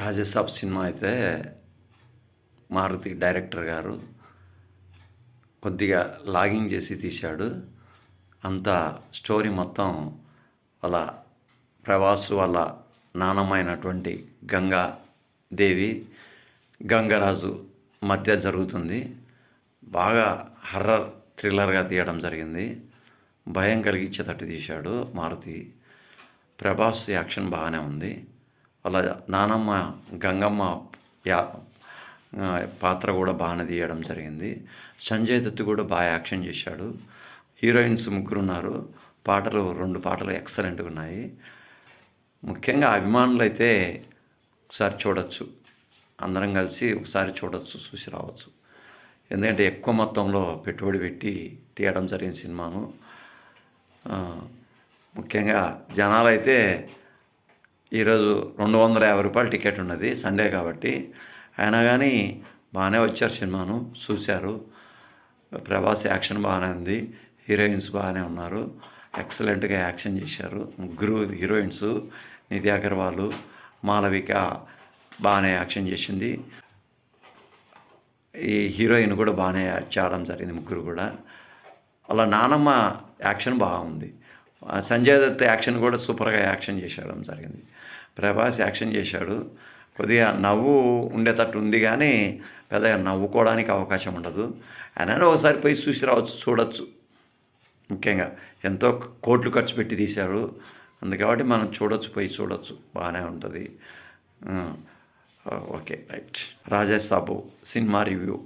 Raja Saab cinema అయితే Maruti director గారు కొద్దిగా లాగింగ్ చేసి తీశాడు. అంత స్టోరీ మొత్తం వాళ్ళ ప్రభాస్ వాళ్ళ నానమ్మైనటువంటి గంగాదేవి గంగరాజు మధ్య జరుగుతుంది. బాగా హర్రర్ థ్రిల్లర్గా తీయడం జరిగింది. భయం కలిగించేటట్టు తీశాడు మారుతి. ప్రభాస్ యాక్షన్ బాగానే ఉంది. వాళ్ళ నానమ్మ గంగమ్మ యా పాత్ర కూడా బాగానే తీయడం జరిగింది. సంజయ్ దత్ కూడా బాగా యాక్షన్ చేశాడు. హీరోయిన్స్ ముగ్గురు ఉన్నారు. పాటలు 2 పాటలు ఎక్సలెంట్గా ఉన్నాయి. ముఖ్యంగా అభిమానులు అయితే ఒకసారి చూడొచ్చు, అందరం కలిసి ఒకసారి చూడొచ్చు, చూసి రావచ్చు. ఎందుకంటే ఎక్కువ మొత్తంలో పెట్టుబడి పెట్టి తీయడం జరిగిన సినిమాను. ముఖ్యంగా జనాలైతే ఈరోజు 250 రూపాయలు టికెట్ ఉన్నది, సండే కాబట్టి. అయినా కానీ బాగానే వచ్చారు, సినిమాను చూశారు. ప్రభాస్ యాక్షన్ బాగానే ఉంది, హీరోయిన్స్ బాగానే ఉన్నారు, ఎక్సలెంట్గా యాక్షన్ చేశారు. ముగ్గురు హీరోయిన్స్ నిధి అగర్వాల్, మాలవిక బాగానే యాక్షన్ చేసింది. ఈ హీరోయిన్ కూడా బాగానే చేయడం జరిగింది, ముగ్గురు కూడా. వాళ్ళ నానమ్మ యాక్షన్ బాగుంది. సంజయ్ దత్ యాక్షన్ కూడా సూపర్గా యాక్షన్ చేసేయడం జరిగింది. ప్రభాస్ యాక్షన్ చేశాడు. కొద్దిగా నవ్వు ఉండేటట్టు ఉంది, కానీ పెద్దగా నవ్వుకోవడానికి అవకాశం ఉండదు. అయినా ఒకసారి పోయి చూసి రావచ్చు, చూడవచ్చు. ముఖ్యంగా ఎంతో కోట్లు ఖర్చు పెట్టి తీశారు, అందుకబట్టి మనం చూడవచ్చు, పోయి చూడవచ్చు, బాగానే ఉంటుంది. Okay, right. Raja Saab cinema review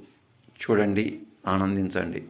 చూడండి, ఆనందించండి.